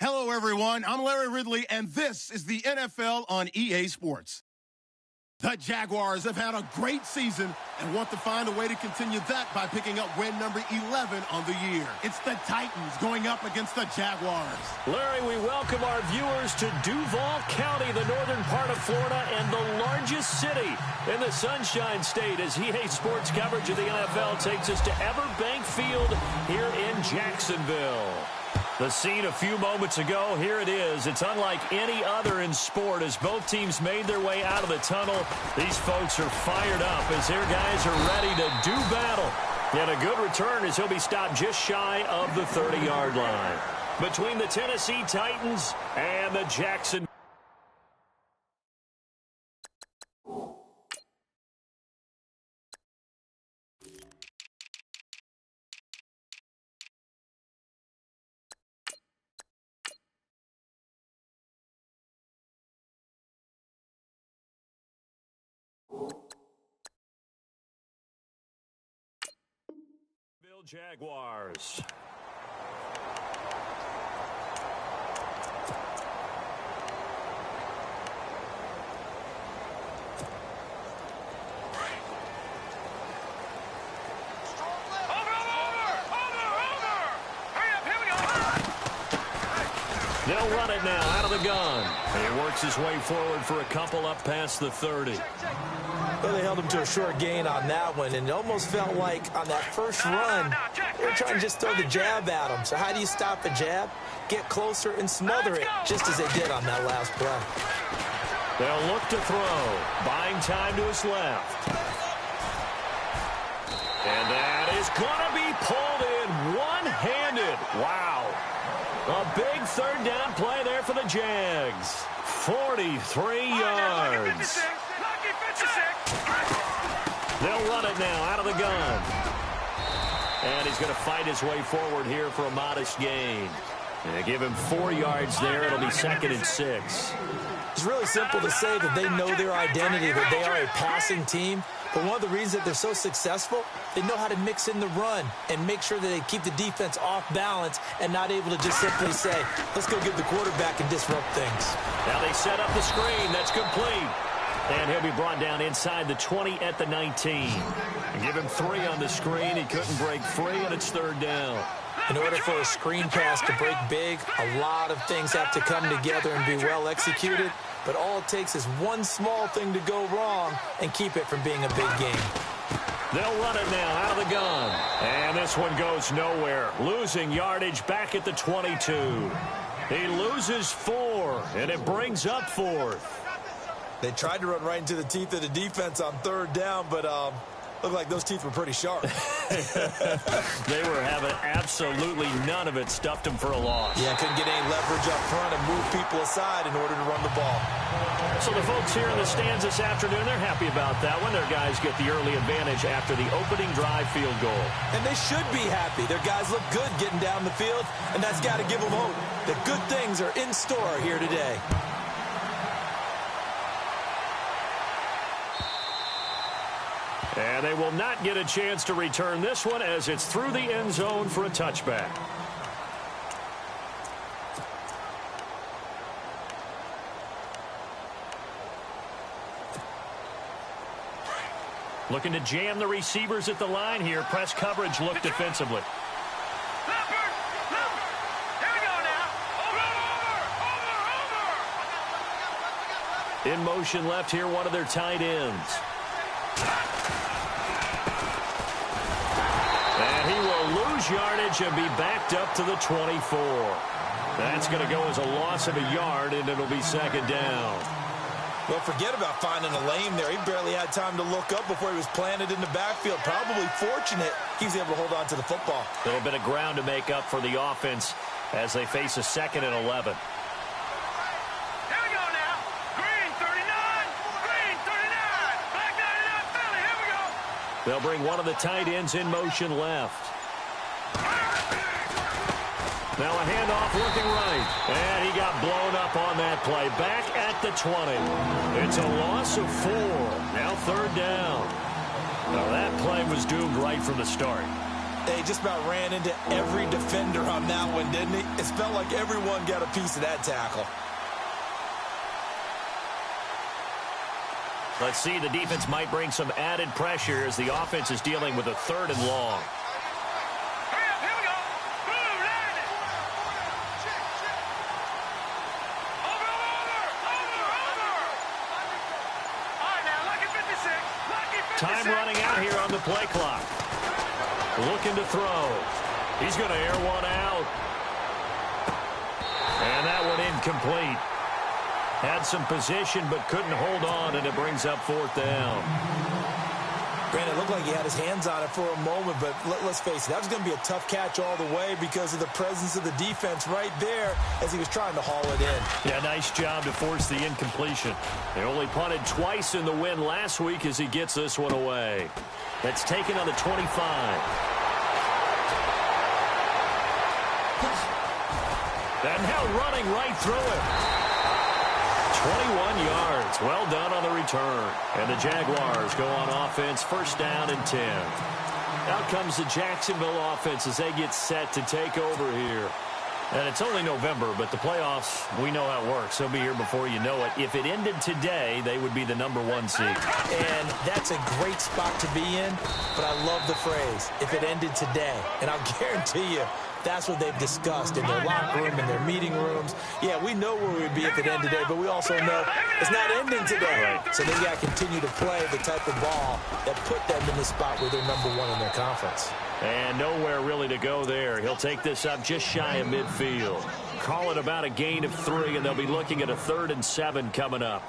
Hello, everyone. I'm Larry Ridley, and this is the NFL on EA Sports. The Jaguars have had a great season and want to find a way to continue that by picking up win number 11 on the year. It's the Titans going up against the Jaguars. Larry, we welcome our viewers to Duval County, the northern part of Florida, and the largest city in the Sunshine State, as EA Sports coverage of the NFL takes us to Everbank Field here in Jacksonville. The scene a few moments ago, here it is. It's unlike any other in sport as both teams made their way out of the tunnel. These folks are fired up as their guys are ready to do battle. And a good return as he'll be stopped just shy of the 30-yard line. Between the Tennessee Titans and the Jacksonville. Jaguars. They'll run it now out of the gun. And he works his way forward for a couple up past the 30. Well, they held him to a short gain on that one, and it almost felt like on that first run, they were trying to just throw the jab at him. So how do you stop a jab? Get closer and smother it, just as they did on that last play. They'll look to throw, buying time to his left. And that is going to be pulled in one-handed. Wow. A big third down play there for the Jags. 43 yards. They'll run it now out of the gun. And he's going to fight his way forward here for a modest gain. And they give him 4 yards there. It'll be 2nd and 6. It's really simple to say that they know their identity, that they are a passing team. But one of the reasons that they're so successful, they know how to mix in the run and make sure that they keep the defense off balance and not able to just simply say, let's go get the quarterback and disrupt things. Now they set up the screen. That's complete. And he'll be brought down inside the 20 at the 19. And give him 3 on the screen. He couldn't break free, and it's 3rd down. In order for a screen pass to break big, a lot of things have to come together and be well executed. But all it takes is one small thing to go wrong and keep it from being a big game. They'll run it now out of the gun. And this one goes nowhere. Losing yardage back at the 22. He loses 4, and it brings up 4th. They tried to run right into the teeth of the defense on 3rd down, but looked like those teeth were pretty sharp. They were having absolutely none of it. Stuffed them for a loss. Yeah, couldn't get any leverage up front and move people aside in order to run the ball. So the folks here in the stands this afternoon, they're happy about that one. Their guys get the early advantage after the opening drive field goal. And they should be happy. Their guys look good getting down the field, and that's got to give them hope that good things are in store here today. And they will not get a chance to return this one as it's through the end zone for a touchback. Looking to jam the receivers at the line here. Press coverage look defensively. In motion left here, one of their tight ends. And he will lose yardage and be backed up to the 24. That's going to go as a loss of a yard, and it'll be 2nd down. Well, forget about finding a lane there. He barely had time to look up before he was planted in the backfield. Probably fortunate he was able to hold on to the football. A little bit of ground to make up for the offense as they face a 2nd and 11. They'll bring one of the tight ends in motion left. Now a handoff looking right. And he got blown up on that play. Back at the 20. It's a loss of 4. Now 3rd down. Now that play was doomed right from the start. He just about ran into every defender on that one, didn't he? It felt like everyone got a piece of that tackle. Let's see, the defense might bring some added pressure as the offense is dealing with a 3rd and long. Time running out here on the play clock. Looking to throw. He's going to air one out. And that one incomplete. Had some position but couldn't hold on, and it brings up 4th down. Granted, it looked like he had his hands on it for a moment, but let's face it, that was going to be a tough catch all the way because of the presence of the defense right there as he was trying to haul it in. Yeah, nice job to force the incompletion. They only punted twice in the win last week as he gets this one away. That's taken on the 25. And now running right through it. 21 yards. Well done on the return. And the Jaguars go on offense, 1st down and 10. Out comes the Jacksonville offense as they get set to take over here. And it's only November, but the playoffs, we know how it works. They'll be here before you know it. If it ended today, they would be the #1 seed. And that's a great spot to be in, but I love the phrase, if it ended today. And I'll guarantee you, that's what they've discussed in their locker room, in their meeting rooms. Yeah, we know where we'd be if it ended today, but we also know it's not ending today. Right. So they got to continue to play the type of ball that put them in the spot where they're #1 in their conference. And nowhere really to go there. He'll take this up just shy of midfield. Call it about a gain of 3, and they'll be looking at a 3rd and 7 coming up.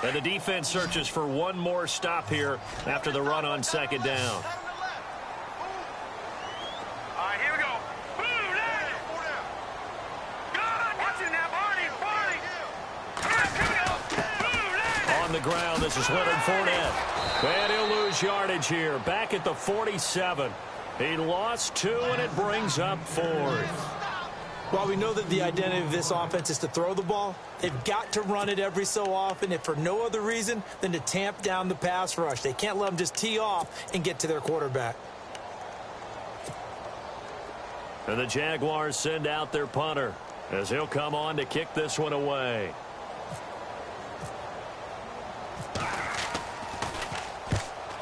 And the defense searches for one more stop here after the run on 2nd down. All right, here we go. God, watch it now, Barney. Here we go. On the ground, this is Leonard Fournette. And he'll lose yardage here. Back at the 47. He lost 2, and it brings up 4th. While we know that the identity of this offense is to throw the ball, they've got to run it every so often, if for no other reason than to tamp down the pass rush. They can't let them just tee off and get to their quarterback. And the Jaguars send out their punter as he'll come on to kick this one away.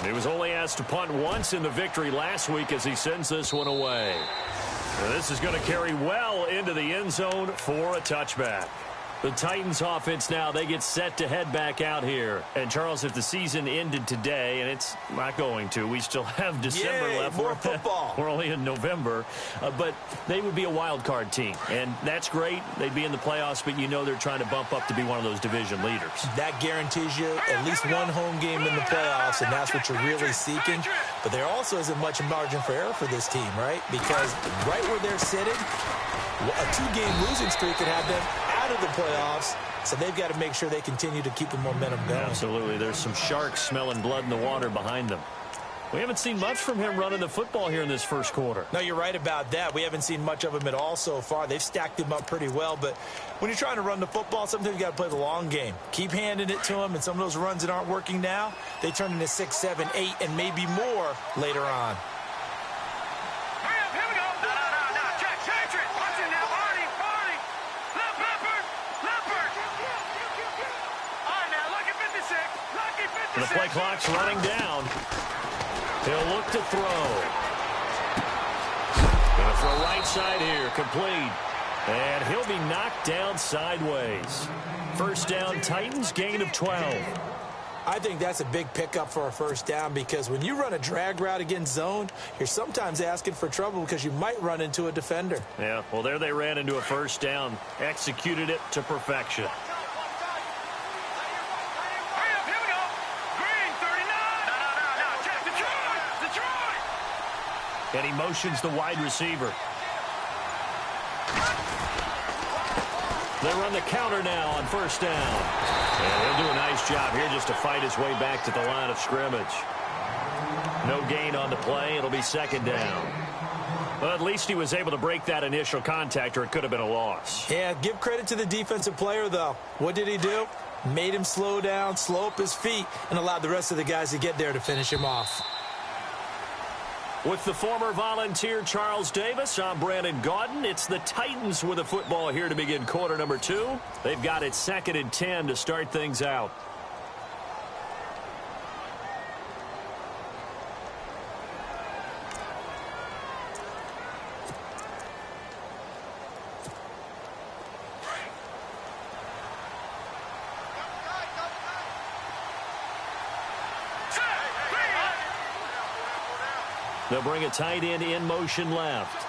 He was only asked to punt once in the victory last week as he sends this one away. And this is going to carry well into the end zone for a touchback. The Titans offense now, they get set to head back out here. And, Charles, if the season ended today, and it's not going to, we still have December left. More football. We're only in November. But they would be a wild card team. And that's great. They'd be in the playoffs, but you know they're trying to bump up to be one of those division leaders. That guarantees you at least one home game in the playoffs, and that's what you're really seeking. But there also isn't much margin for error for this team, right? Because right where they're sitting, a 2-game losing streak could have them out of the playoffs, so they've got to make sure they continue to keep the momentum going. Absolutely. There's some sharks smelling blood in the water behind them. We haven't seen much from him running the football here in this first quarter. No, you're right about that. We haven't seen much of him at all so far. They've stacked him up pretty well, but when you're trying to run the football, sometimes you got to play the long game. Keep handing it to him, and some of those runs that aren't working now, they turn into 6, 7, 8, and maybe more later on. The play clock's running down. He'll look to throw. Going to throw right side here, complete. And he'll be knocked down sideways. First down, Titans, gain of 12. I think that's a big pickup for a first down because when you run a drag route against zone, you're sometimes asking for trouble because you might run into a defender. Yeah, well, there they ran into a first down. Executed it to perfection. And he motions the wide receiver. They run the counter now on first down. And he'll do a nice job here just to fight his way back to the line of scrimmage. No gain on the play. It'll be second down. Well, at least he was able to break that initial contact, or it could have been a loss. Yeah, give credit to the defensive player, though. What did he do? Made him slow down, slow up his feet, and allowed the rest of the guys to get there to finish him off. With the former Volunteer Charles Davis, I'm Brandon Gaudin. It's the Titans with the football here to begin quarter number 2. They've got it 2nd and 10 to start things out. They'll bring a tight end in motion left.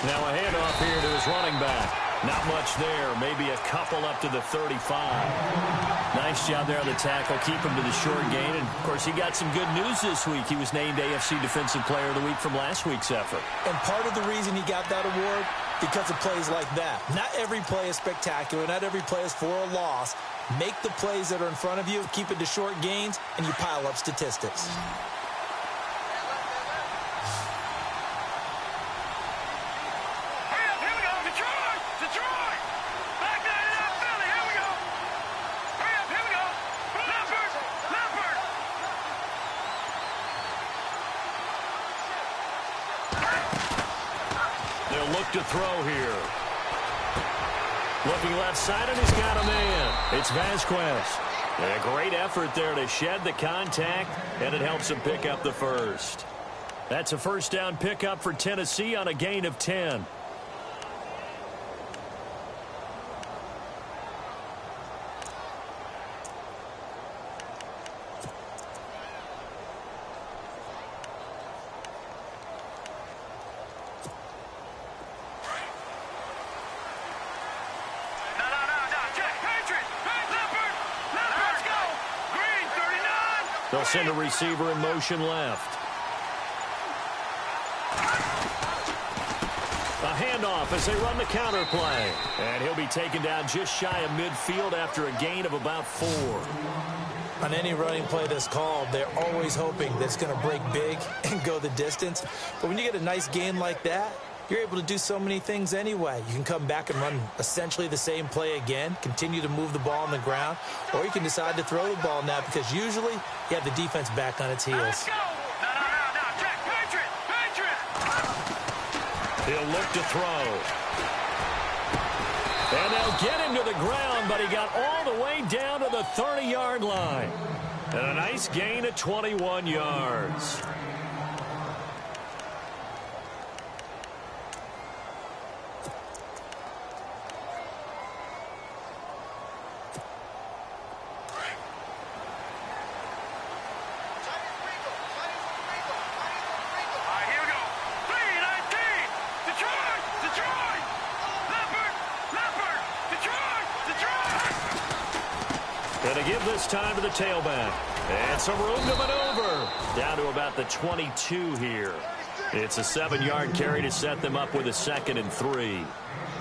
Now a handoff here to his running back. Not much there. Maybe a couple up to the 35. Nice job there on the tackle. Keep him to the short gain. And, of course, he got some good news this week. He was named AFC Defensive Player of the Week from last week's effort. And part of the reason he got that award, because of plays like that. Not every play is spectacular. Not every play is for a loss. Make the plays that are in front of you, keep it to short gains, and you pile up statistics. They'll look to throw here. Looking left side, and he's got a man. It's Vasquez. A great effort there to shed the contact, and it helps him pick up the first. That's a first down pickup for Tennessee on a gain of 10. They'll send a receiver in motion left. A handoff as they run the counter play. And he'll be taken down just shy of midfield after a gain of about 4. On any running play that's called, they're always hoping that it's going to break big and go the distance. But when you get a nice gain like that, you're able to do so many things anyway. You can come back and run essentially the same play again, continue to move the ball on the ground, or you can decide to throw the ball now because usually you have the defense back on its heels. He'll look to throw. And they'll get him to the ground, but he got all the way down to the 30-yard line. And a nice gain of 21 yards. And to give this time to the tailback. And some room to maneuver. Down to about the 22 here. It's a 7-yard carry to set them up with a 2nd and 3.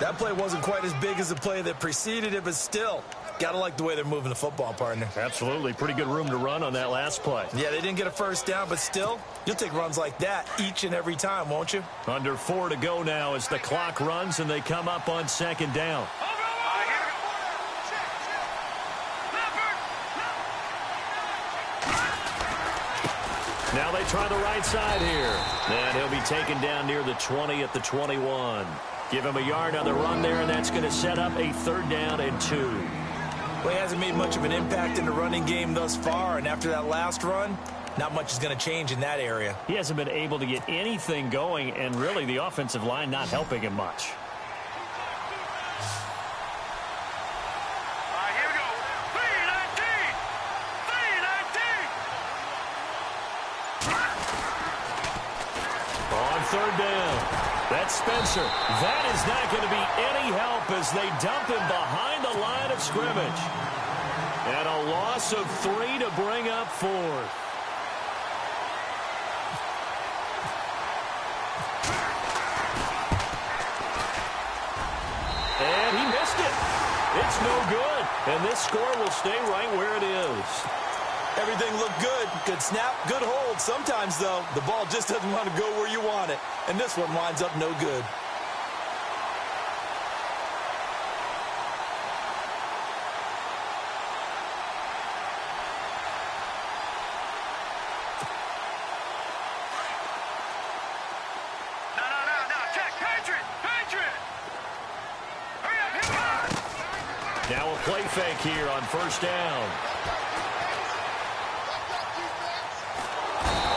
That play wasn't quite as big as the play that preceded it, but still, gotta like the way they're moving the football, partner. Absolutely. Pretty good room to run on that last play. Yeah, they didn't get a first down, but still, you'll take runs like that each and every time, won't you? Under 4 to go now as the clock runs and they come up on 2nd down. Now they try the right side here. And he'll be taken down near the 20 at the 21. Give him a yard on the run there, and that's going to set up a 3rd down and 2. Well, he hasn't made much of an impact in the running game thus far, and after that last run, not much is going to change in that area. He hasn't been able to get anything going, and really the offensive line not helping him much. On 3rd down, that's Spencer. That is not going to be any help as they dump him behind the line of scrimmage. And a loss of 3 to bring up 4th. And he missed it. It's no good. And this score will stay right where it is. Everything looked good. Good snap, good hold. Sometimes, though, the ball just doesn't want to go where you want it. And this one winds up no good. Now a play fake here on first down.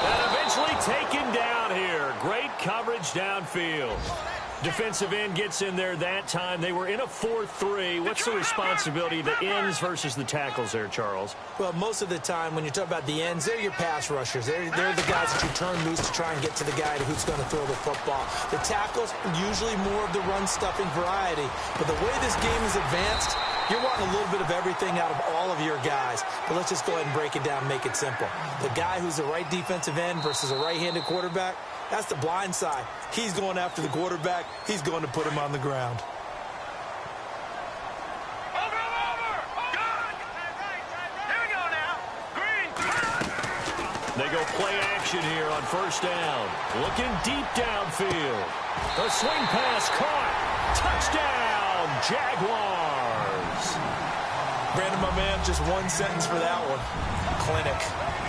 And eventually taken down here. Great coverage downfield. Defensive end gets in there that time. They were in a 4-3. What's the responsibility of the ends versus the tackles there, Charles? Well, most of the time when you talk about the ends, they're your pass rushers. They're the guys that you turn loose to try and get to the guy who's going to throw the football. The tackles, usually more of the run-stuffing variety. But the way this game is advanced, you're wanting a little bit of everything out of all of your guys. But let's just go ahead and break it down and make it simple. The guy who's the right defensive end versus a right-handed quarterback, that's the blind side. He's going after the quarterback. He's going to put him on the ground. They go play action here on first down. Looking deep downfield. The swing pass caught. Touchdown, Jaguars. Brandon, my man, just one sentence for that one. Clinic.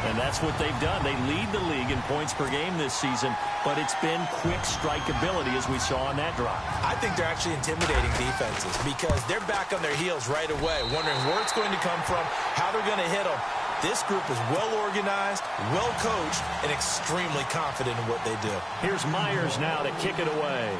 And that's what they've done. They lead the league in points per game this season, but it's been quick strikeability as we saw on that drive. I think they're actually intimidating defenses because they're back on their heels right away, wondering where it's going to come from, how they're going to hit them. This group is well organized, well coached, and extremely confident in what they do. Here's Myers now to kick it away.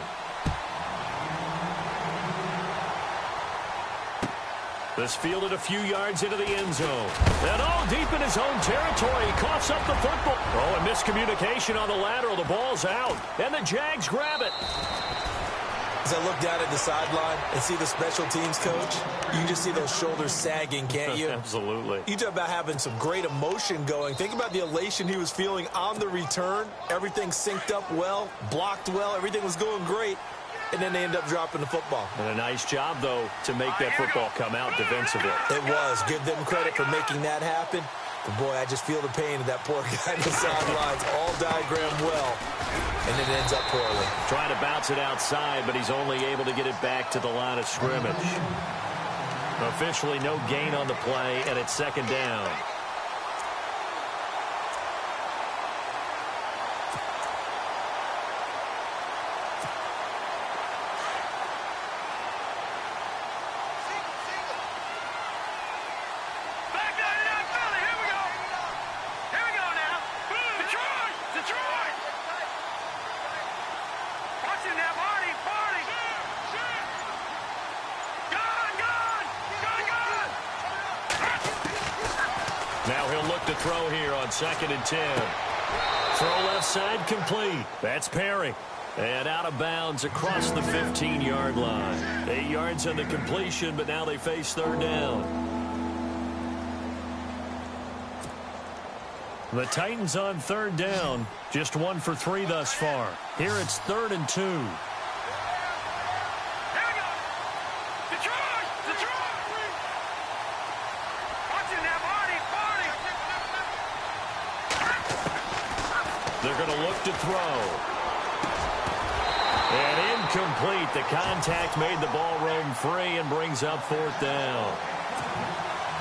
This fielded a few yards into the end zone. And deep in his own territory. He coughs up the football. A miscommunication on the lateral. The ball's out. And the Jags grab it. As I look down at the sideline and see the special teams coach, you can just see those shoulders sagging, can't you? Absolutely. You talk about having some great emotion going. Think about the elation he was feeling on the return. Everything synced up well, blocked well. Everything was going great. And then they end up dropping the football. And a nice job, though, to make that football come out defensively. It was. Give them credit for making that happen. But, boy, I just feel the pain of that poor guy on the sidelines. All diagrammed well. And it ends up poorly. Trying to bounce it outside, but he's only able to get it back to the line of scrimmage. Officially no gain on the play, and it's second down. Now he'll look to throw here on 2nd and 10. Throw left side complete. That's Perry. And out of bounds across the 15-yard line. 8 yards on the completion, but now they face third down. The Titans on third down. Just 1 for 3 thus far. Here it's 3rd and 2. They're going to look to throw. And incomplete. The contact made the ball roam free and brings up 4th down.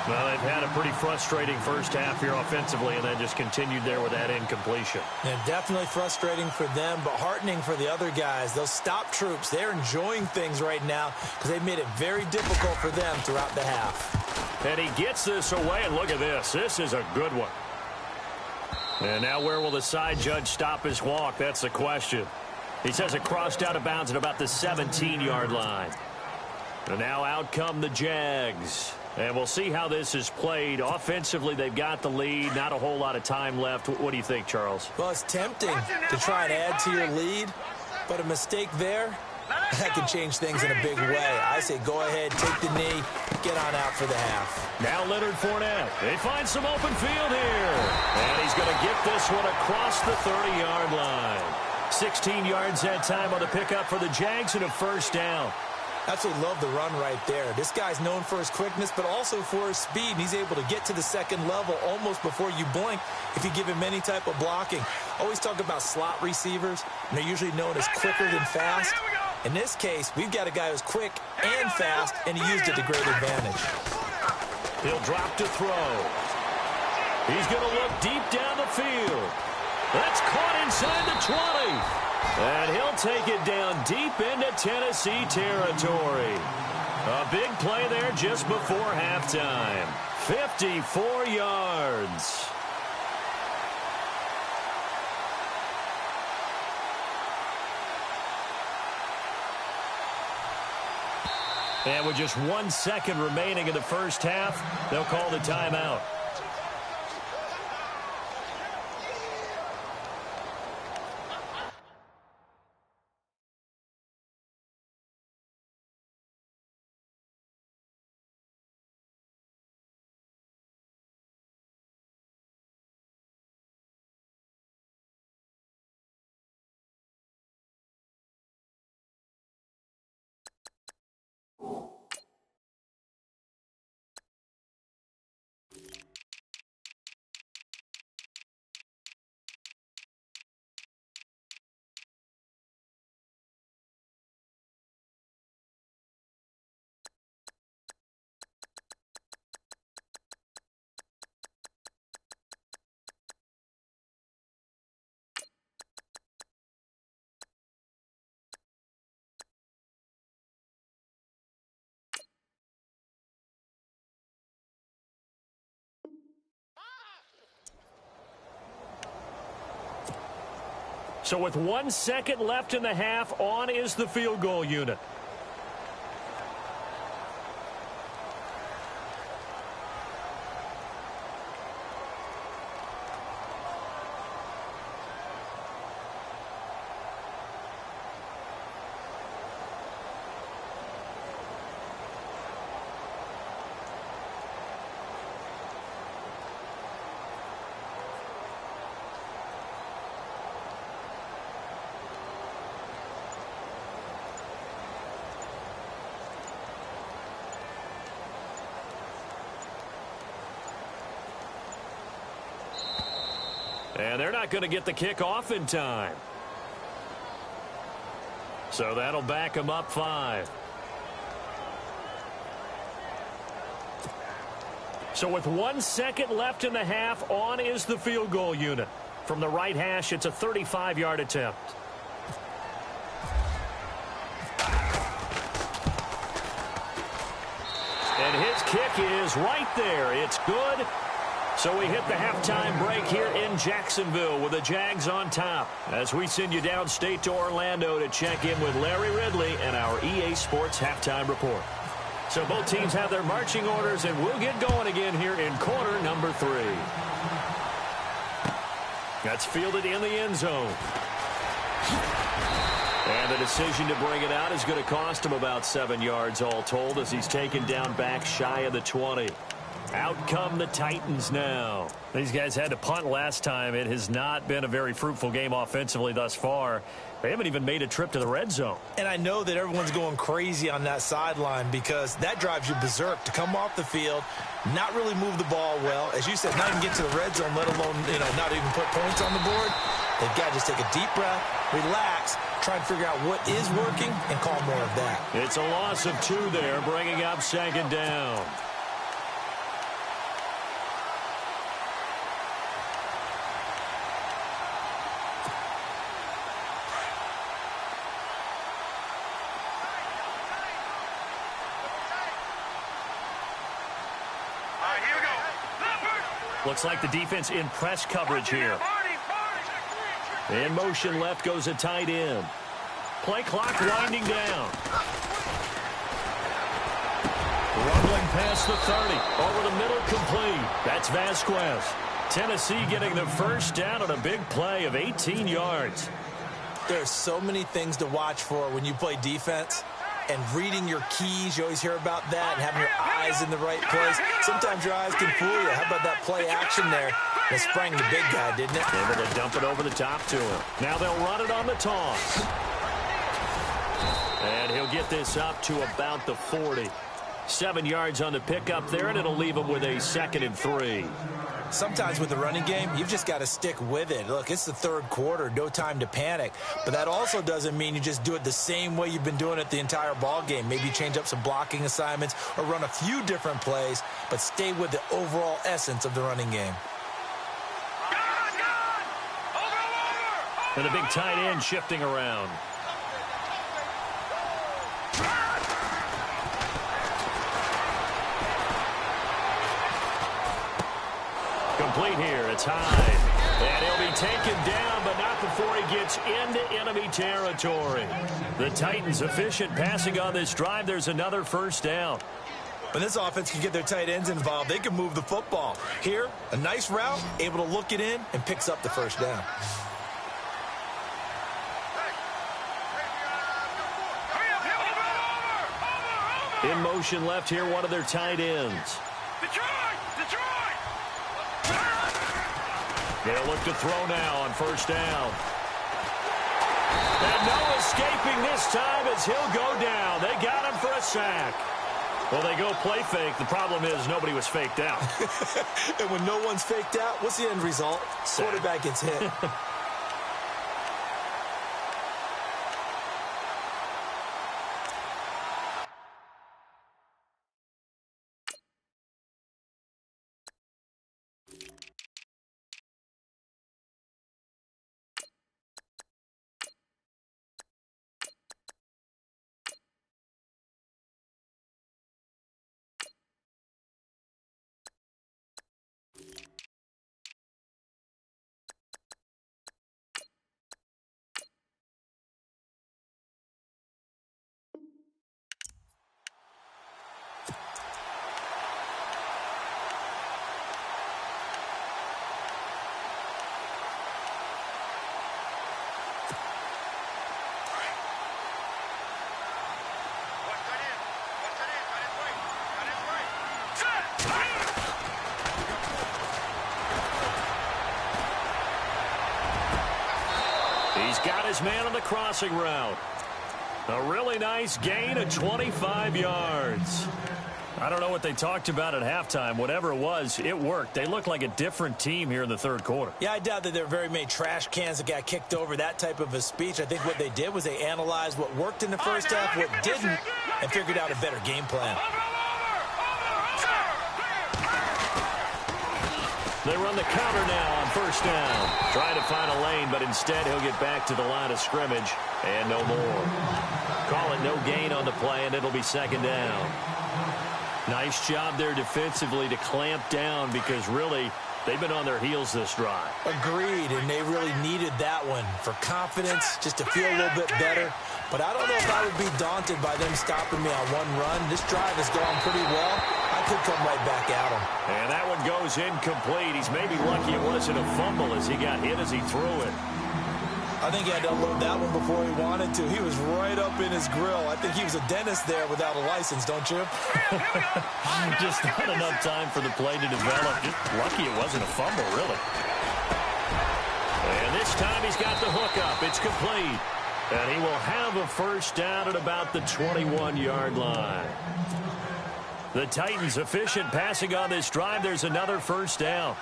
Well, they've had a pretty frustrating first half here offensively, and then just continued there with that incompletion. Yeah, definitely frustrating for them, but heartening for the other guys. Those stop troops, they're enjoying things right now because they've made it very difficult for them throughout the half. And he gets this away, and look at this. This is a good one. And now where will the side judge stop his walk? That's the question. He says it crossed out of bounds at about the 17-yard line. And now out come the Jags. And we'll see how this is played. Offensively, they've got the lead. Not a whole lot of time left. What do you think, Charles? Well, it's tempting to try and add to your lead, but a mistake there, that can change things in a big way. I say go ahead, take the knee, get on out for the half. Now Leonard Fournette. They find some open field here. And he's going to get this one across the 30-yard line. 16 yards that time on the pickup for the Jags and a first down. Absolutely love the run right there. This guy's known for his quickness, but also for his speed. And he's able to get to the second level almost before you blink if you give him any type of blocking. Always talk about slot receivers, and they're usually known as quicker than fast. In this case, we've got a guy who's quick and fast, and he used it to great advantage. He'll drop to throw. He's going to look deep down the field. That's caught inside the 20. And he'll take it down deep into Tennessee territory. A big play there just before halftime. 54 yards. And with just 1 second remaining in the first half, they'll call the timeout. So with 1 second left in the half, on is the field goal unit. And they're not going to get the kick off in time. So that'll back them up 5. So with 1 second left in the half, on is the field goal unit. From the right hash, it's a 35-yard attempt. And his kick is right there. It's good. So we hit the halftime break here in Jacksonville with the Jags on top, as we send you downstate to Orlando to check in with Larry Ridley and our EA Sports halftime report. So both teams have their marching orders, and we'll get going again here in quarter number 3. That's fielded in the end zone. And the decision to bring it out is going to cost him about 7 yards all told, as he's taken down back shy of the 20. Out come the Titans now. These guys had to punt last time. It has not been a very fruitful game offensively thus far. They haven't even made a trip to the red zone. And I know that everyone's going crazy on that sideline because that drives you berserk to come off the field, not really move the ball well. As you said, not even get to the red zone, let alone, not even put points on the board. They've got to just take a deep breath, relax, try and figure out what is working, and call more of that. It's a loss of 2 there, bringing up second down. Looks like the defense in press coverage here. In motion left goes a tight end. Play clock winding down. Rumbling past the 30. Over the middle, complete. That's Vasquez. Tennessee getting the first down on a big play of 18 yards. There's so many things to watch for when you play defense. And reading your keys, you always hear about that, and having your eyes in the right place. Sometimes your eyes can fool you. How about that play action there? It sprang the big guy, didn't it? Able to dump it over the top to him. Now they'll run it on the toss. And he'll get this up to about the 40. 7 yards on the pickup there, and it'll leave him with a 2nd and 3. Sometimes with the running game, you've just got to stick with it. Look, it's the third quarter, no time to panic. But that also doesn't mean you just do it the same way you've been doing it the entire ball game. Maybe change up some blocking assignments or run a few different plays, but stay with the overall essence of the running game. And a big tight end shifting around. complete here. It's Hyde. And he'll be taken down, but not before he gets into enemy territory. The Titans efficient passing on this drive. There's another first down. When this offense can get their tight ends involved, they can move the football. Here, a nice route, able to look it in, and picks up the first down. In motion left here, one of their tight ends. Detroit! They'll look to throw now on first down. And no escaping this time as he'll go down. They got him for a sack. Well, they go play fake. The problem is nobody was faked out. And when no one's faked out, what's the end result? Sack. Quarterback gets hit. He's got his man on the crossing route. A really nice gain of 25 yards. I don't know what they talked about at halftime. Whatever it was, it worked. They look like a different team here in the third quarter. Yeah, I doubt that there are very many trash cans that got kicked over, that type of a speech. I think what they did was they analyzed what worked in the first half, what didn't, and figured out a better game plan. They run the counter now on first down. Trying to find a lane, but instead he'll get back to the line of scrimmage and no more. Call it no gain on the play, and it'll be second down. Nice job there defensively to clamp down because really they've been on their heels this drive. Agreed, and they really needed that one for confidence, just to feel a little bit better. But I don't know if I would be daunted by them stopping me on one run. This drive has gone pretty well. I could come right back at him. And that one goes incomplete. He's maybe lucky it wasn't a fumble as he got hit as he threw it. I think he had to unload that one before he wanted to. He was right up in his grill. I think he was a dentist there without a license, don't you? Just not enough time for the play to develop. Just lucky it wasn't a fumble, really. And this time he's got the hook up. It's complete. And he will have a first down at about the 21-yard line. The Titans efficient passing on this drive. There's another first down.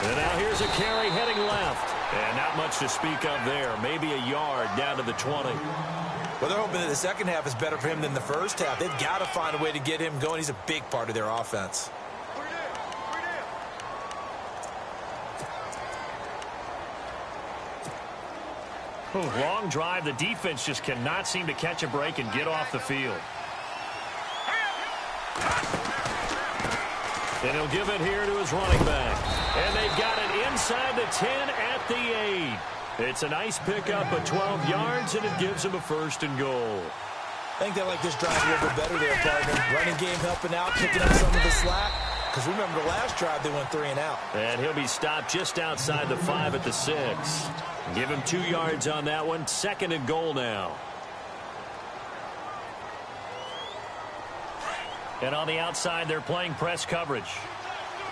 And now here's a carry heading left. And not much to speak of there. Maybe a yard down to the 20. Well, they're hoping that the second half is better for him than the first half. They've got to find a way to get him going. He's a big part of their offense. Long drive. The defense just cannot seem to catch a break and get off the field. And he'll give it here to his running back. And they've got it inside the 10 at the 8. It's a nice pickup of 12 yards, and it gives him a first and goal. I think they like this drive a little bit better there, partner. Running game helping out, picking up some of the slack. Because remember, the last drive they went 3 and out. And he'll be stopped just outside the 5 at the 6. Give him 2 yards on that one. Second and goal now. And on the outside, they're playing press coverage.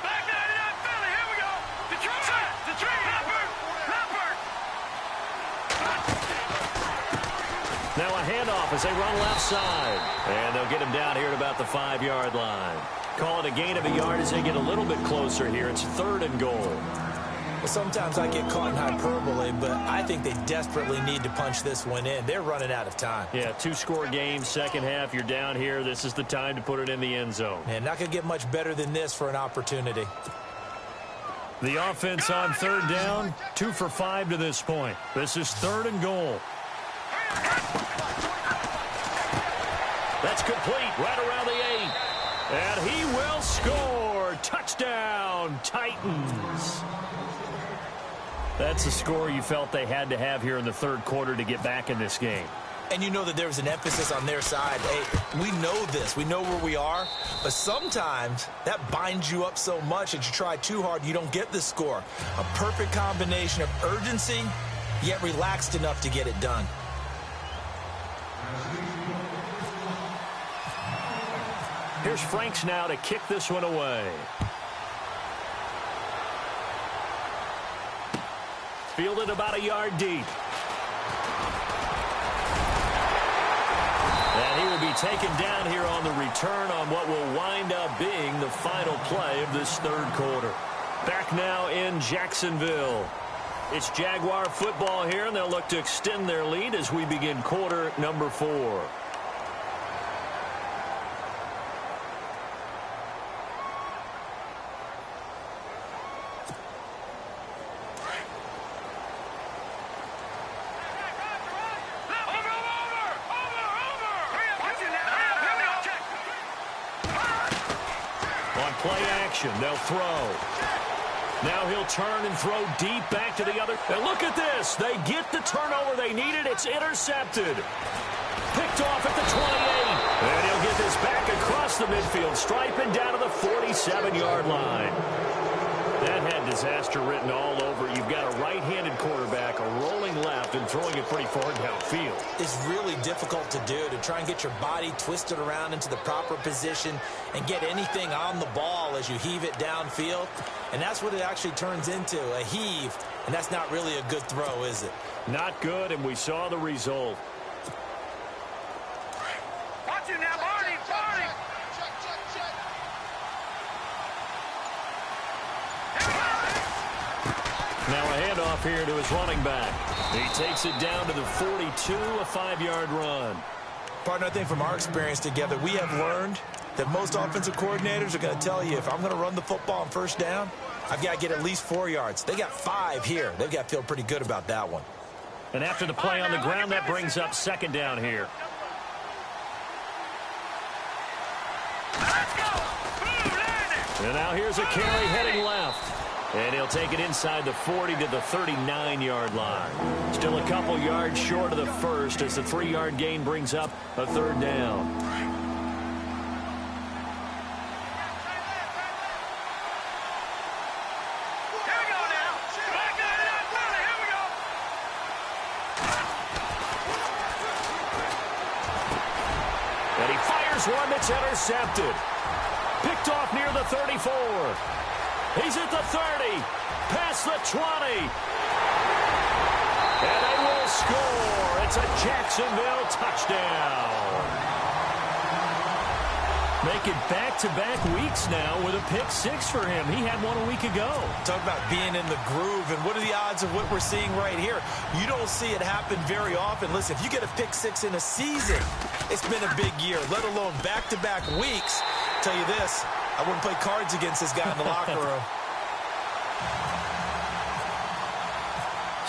Back 99 Philly, here we go. Detroit, Leopard. Now a handoff as they run left side. And they'll get him down here at about the 5-yard line. Call it a gain of a yard as they get a little bit closer here. It's third and goal. Well, sometimes I get caught in hyperbole, but I think they desperately need to punch this one in. They're running out of time. Yeah, 2-score game, second half. You're down here. This is the time to put it in the end zone. And not going to get much better than this for an opportunity. The offense on third down, 2 for 5 to this point. This is third and goal. That's complete right around the 8. And he will score. Touchdown, Titans. That's the score you felt they had to have here in the third quarter to get back in this game. And you know that there was an emphasis on their side. Hey, we know this. We know where we are. But sometimes that binds you up so much that you try too hard, you don't get the score. A perfect combination of urgency, yet relaxed enough to get it done. Here's Franks now to kick this one away. Fielded about a yard deep. And he will be taken down here on the return on what will wind up being the final play of this third quarter. Back now in Jacksonville. It's Jaguar football here, and they'll look to extend their lead as we begin quarter number 4. Play action. They'll throw. Now he'll turn and throw deep back to the other. And look at this. They get the turnover they needed. It's intercepted. Picked off at the 28. And he'll get this back across the midfield stripe and down to the 47-yard line. That had disaster written all over. You've got a right-handed quarterback, a rolling left, and throwing it pretty far downfield. It's really difficult to do, to try and get your body twisted around into the proper position and get anything on the ball as you heave it downfield. And that's what it actually turns into, a heave. And that's not really a good throw, is it? Not good, and we saw the result. Watch it now, Barney, Barney. Now a handoff here to his running back. He takes it down to the 42, a 5-yard run. Partner, I think from our experience together, we have learned that most offensive coordinators are going to tell you, if I'm going to run the football on first down, I've got to get at least 4 yards. They got 5 here. They've got to feel pretty good about that one. And after the play on the ground, that brings up second down here. Let's go. Boom, landing. And now here's a carry heading left. And he'll take it inside the 40 to the 39-yard line. Still a couple yards short of the first as the 3-yard gain brings up a third down. Here we go now. Back in that belly. Here we go. And he fires one that's intercepted. Picked off near the 34. He's at the 30, past the 20. And they will score. It's a Jacksonville touchdown. Make it back-to-back weeks now with a pick 6 for him. He had one a week ago. Talk about being in the groove, and what are the odds of what we're seeing right here? You don't see it happen very often. Listen, if you get a pick 6 in a season, it's been a big year, let alone back-to-back weeks. I'll tell you this, I wouldn't play cards against this guy in the locker room.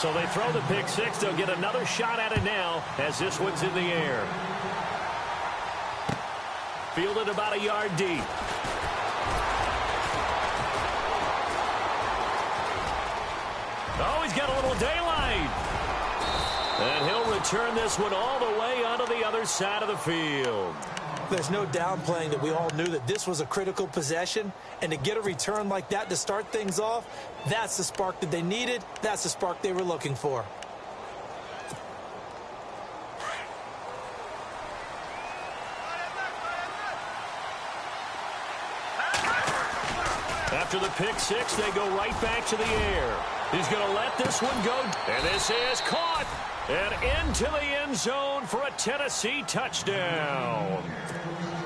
So they throw the pick 6. They'll get another shot at it now as this one's in the air. Fielded about a yard deep. Oh, he's got a little daylight. And he'll return this one all the way onto the other side of the field. There's no downplaying that we all knew that this was a critical possession, and to get a return like that to start things off, that's the spark that they needed. That's the spark they were looking for. After the pick 6, they go right back to the air. He's going to let this one go. And this is caught. And into the end zone for a Tennessee touchdown.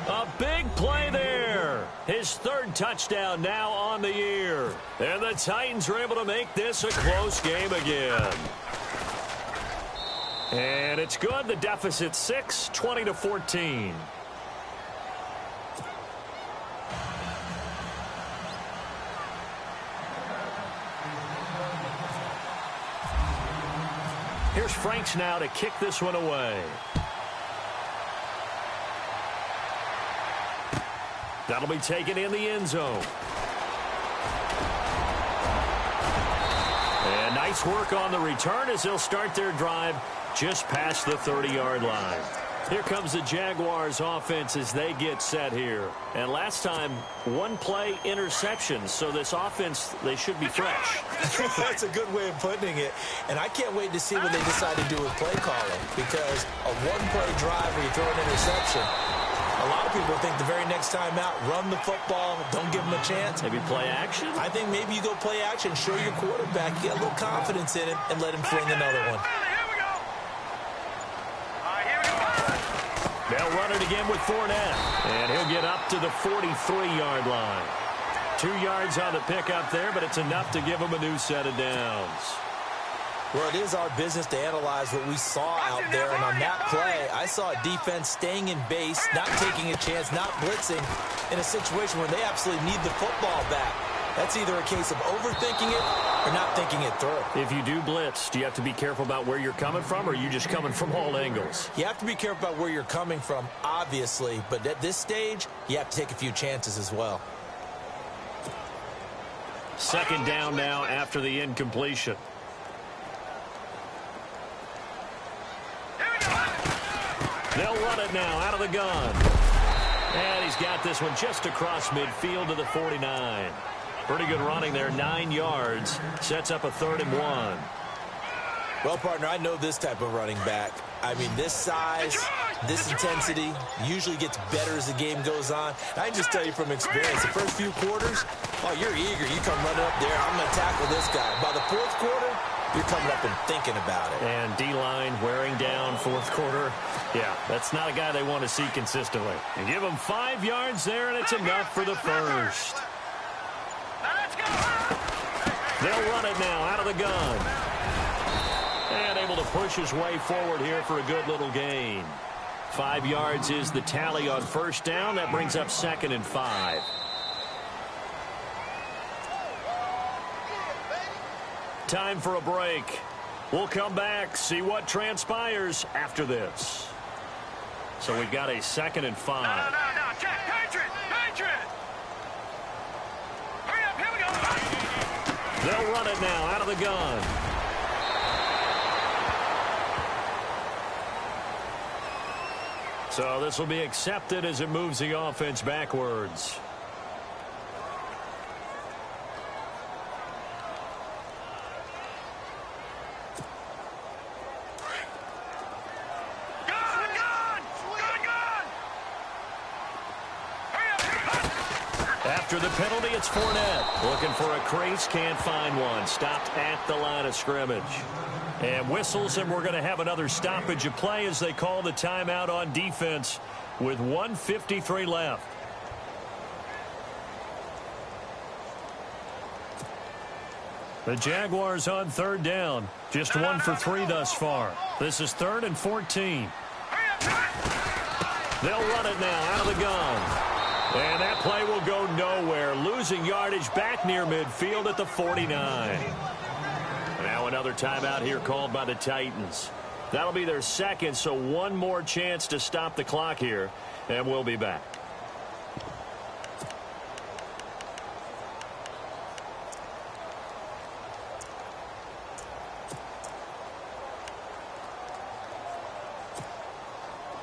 A big play there. His third touchdown now on the year. And the Titans are able to make this a close game again. And it's good. The deficit 6, 20-14. Here's Franks now to kick this one away. That'll be taken in the end zone. And nice work on the return as they'll start their drive just past the 30-yard line. Here comes the Jaguars offense as they get set here. And last time, one play interception. So this offense, they should be fresh. That's a good way of putting it. And I can't wait to see what they decide to do with play calling. Because a one-play drive where you throw an interception, a lot of people think the very next time out, run the football, don't give them a chance. Maybe play action? I think maybe you go play action, show your quarterback, get a little confidence in him, and let him fling another one. They'll run it again with Fournette, and he'll get up to the 43-yard line. 2 yards on the pickup there, but it's enough to give him a new set of downs. Well, it is our business to analyze what we saw out there, and on that play, I saw a defense staying in base, not taking a chance, not blitzing, in a situation where they absolutely need the football back. That's either a case of overthinking it or not thinking it through. If you do blitz, do you have to be careful about where you're coming from, or are you just coming from all angles? You have to be careful about where you're coming from, obviously, but at this stage, you have to take a few chances as well. Second down now after the incompletion. They'll run it now out of the gun. And he's got this one just across midfield to the 49. Pretty good running there, 9 yards. Sets up a 3rd and 1. Well, partner, I know this type of running back. I mean, this size, this intensity usually gets better as the game goes on. I can just tell you from experience, the first few quarters, oh, you're eager. You come running up there, I'm going to tackle this guy. By the 4th quarter, you're coming up and thinking about it. And D-line wearing down 4th quarter. Yeah, that's not a guy they want to see consistently. And give him 5 yards there, and it's enough for the first. They'll run it now out of the gun. And able to push his way forward here for a good little gain. 5 yards is the tally on first down. That brings up 2nd and 5. Time for a break. We'll come back, see what transpires after this. So we've got a 2nd and 5. No, Jack, Patriot! Hurry up, here we go! They'll run it now out of the gun. So this will be accepted as it moves the offense backwards. After the penalty, it's Fournette. Looking for a crease, can't find one. Stopped at the line of scrimmage. And whistles, and we're going to have another stoppage of play as they call the timeout on defense with 1:53 left. The Jaguars on 3rd down. Just 1 for 3 thus far. This is 3rd and 14. They'll run it now out of the gun. And that play will go nowhere. Losing yardage back near midfield at the 49. Now another timeout here called by the Titans. That'll be their 2nd, so one more chance to stop the clock here. And we'll be back.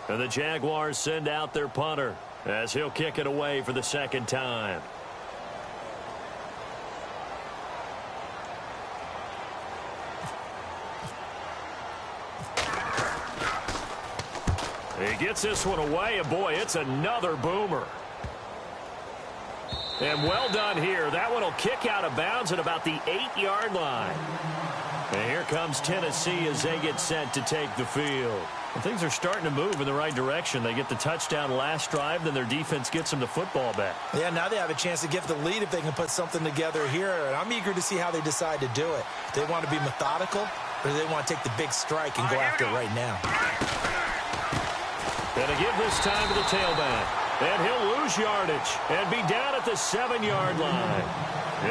And the Jaguars send out their punter as he'll kick it away for the 2nd time. He gets this one away, and boy, it's another boomer. And well done here. That one will kick out of bounds at about the 8-yard line. And here comes Tennessee as they get set to take the field. And things are starting to move in the right direction. They get the touchdown last drive, then their defense gets them the football back. Yeah, now they have a chance to get the lead if they can put something together here. And I'm eager to see how they decide to do it. Do they want to be methodical, or do they want to take the big strike and go after it right now? Going to give this time to the tailback. And he'll lose yardage and be down at the 7-yard line.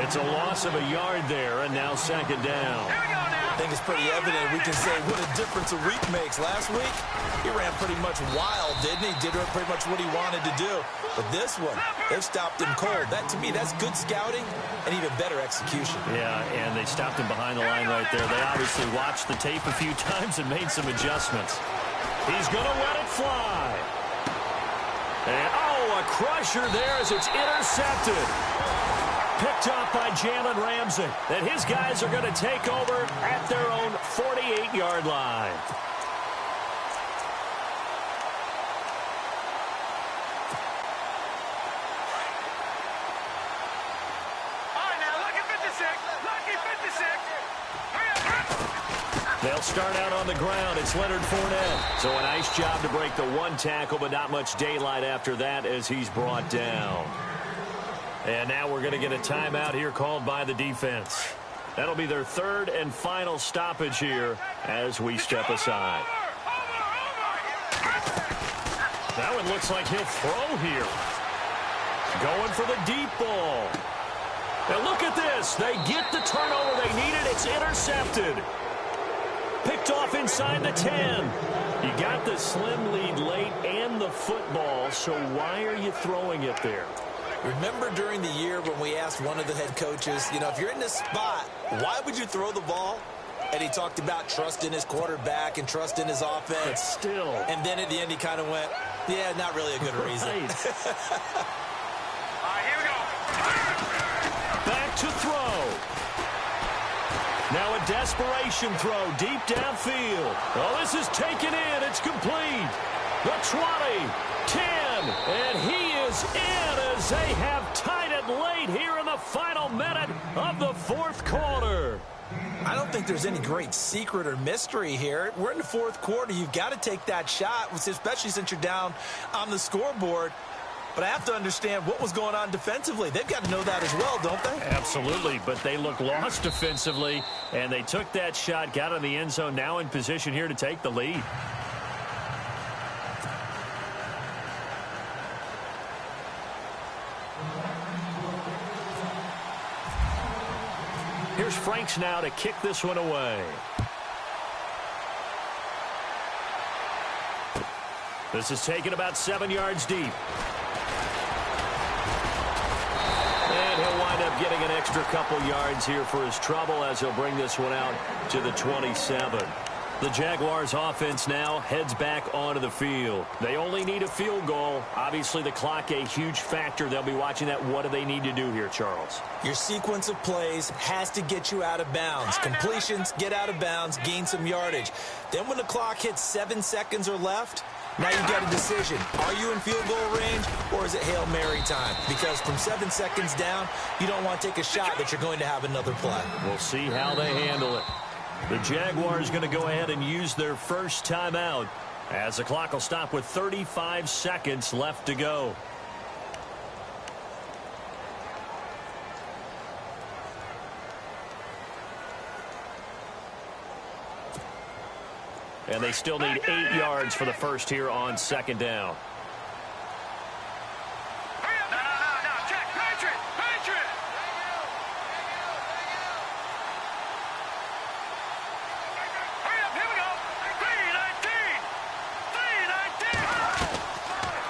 It's a loss of a yard there, and now 2nd down. Here we go now. I think it's pretty evident. We can say what a difference a week makes. Last week, he ran pretty much wild, didn't he? Did pretty much what he wanted to do. But this one, they've stopped him cold. That, to me, that's good scouting and even better execution. Yeah, and they stopped him behind the line right there. They obviously watched the tape a few times and made some adjustments. He's going to let it fly. And, oh, a crusher there as it's intercepted. Picked off by Jalen Ramsey. And his guys are going to take over at their own 48-yard line. All right, now, lucky 56. Lucky 56. They'll start out on the ground. It's Leonard Fournette. So a nice job to break the one tackle, but not much daylight after that as he's brought down. And now we're going to get a timeout here called by the defense. That'll be their third and final stoppage here as we step aside. That one looks like he'll throw here. Going for the deep ball. And look at this. They get the turnover they needed. It's intercepted. Picked off inside the 10. You got the slim lead late and the football, so why are you throwing it there? Remember during the year when we asked one of the head coaches, you know, if you're in this spot, why would you throw the ball? And he talked about trust in his quarterback and trust in his offense. But still. And then at the end he kind of went, yeah, not really a good reason. All right, here we go. Back to throw. Now a desperation throw deep downfield. Oh, this is taken in. It's complete. The 20, 10, and he is in as they have tied it late here in the final minute of the fourth quarter. I don't think there's any great secret or mystery here. We're in the fourth quarter. You've got to take that shot, especially since you're down on the scoreboard. But I have to understand what was going on defensively. They've got to know that as well, don't they? Absolutely, but they look lost defensively, and they took that shot, got in the end zone, now in position here to take the lead. Here's Franks now to kick this one away. This is taken about 7 yards deep. And he'll wind up getting an extra couple yards here for his trouble as he'll bring this one out to the 27. The Jaguars offense now heads back onto the field. They only need a field goal. Obviously, the clock a huge factor. They'll be watching that. What do they need to do here, Charles? Your sequence of plays has to get you out of bounds. Completions, get out of bounds, gain some yardage. Then when the clock hits 7 seconds or left, now you got a decision. Are you in field goal range or is it Hail Mary time? Because from 7 seconds down, you don't want to take a shot that you're going to have another play. We'll see how they handle it. The Jaguars going to go ahead and use their first timeout as the clock will stop with 35 seconds left to go. And they still need 8 yards for the first here on second down.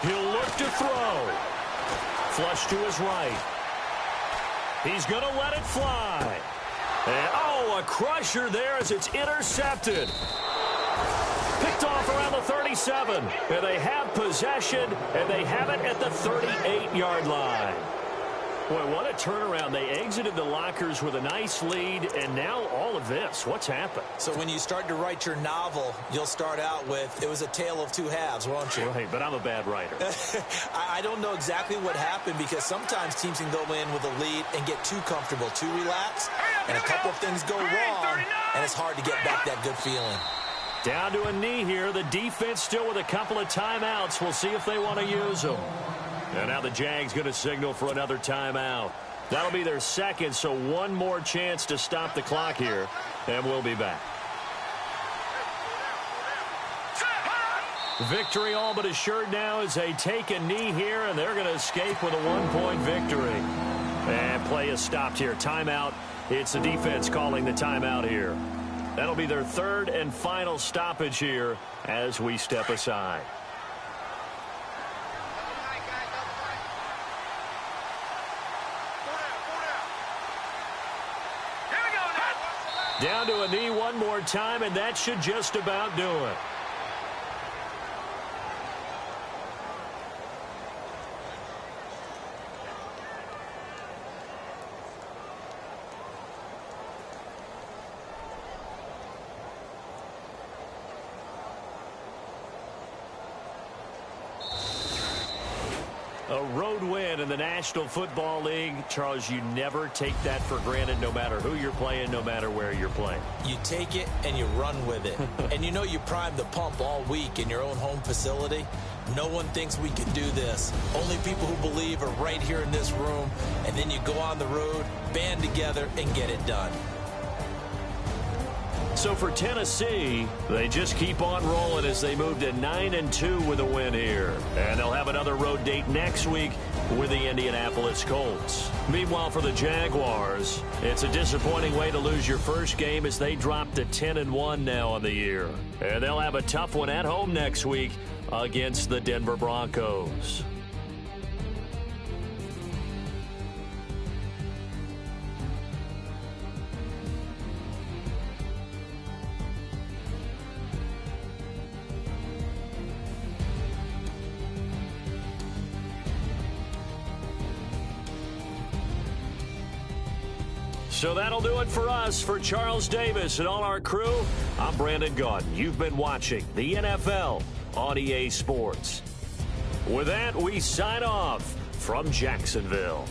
He'll look to throw. Flush to his right. He's going to let it fly. And, oh, a crusher there as it's intercepted. Picked off around the 37. And they have possession, and they have it at the 38-yard line. Boy, what a turnaround. They exited the lockers with a nice lead, and now all of this. What's happened? So when you start to write your novel, you'll start out with, it was a tale of two halves, won't you? Right, but I'm a bad writer. I don't know exactly what happened because sometimes teams can go in with a lead and get too comfortable, too relaxed, and a couple of things go wrong, and it's hard to get back that good feeling. Down to a knee here. The defense still with a couple of timeouts. We'll see if they want to use them. And now the Jags going to signal for another timeout. That'll be their second, so one more chance to stop the clock here, and we'll be back. Victory all but assured now as they take a knee here, and they're going to escape with a one-point victory. And play is stopped here. Timeout. It's the defense calling the timeout here. That'll be their third and final stoppage here as we step aside. Down to a knee one more time, and that should just about do it. A road win in the National Football League. Charles, you never take that for granted, no matter who you're playing, no matter where you're playing. You take it and you run with it. And you know you primed the pump all week in your own home facility. No one thinks we can do this. Only people who believe are right here in this room. And then you go on the road, band together, and get it done. So for Tennessee, they just keep on rolling as they move to 9-2 with a win here. And they'll have another road date next week with the Indianapolis Colts. Meanwhile, for the Jaguars, it's a disappointing way to lose your first game as they drop to 10-1 now on the year. And they'll have a tough one at home next week against the Denver Broncos. So that'll do it for us. For Charles Davis and all our crew, I'm Brandon Gaudin. You've been watching the NFL on EA Sports. With that, we sign off from Jacksonville.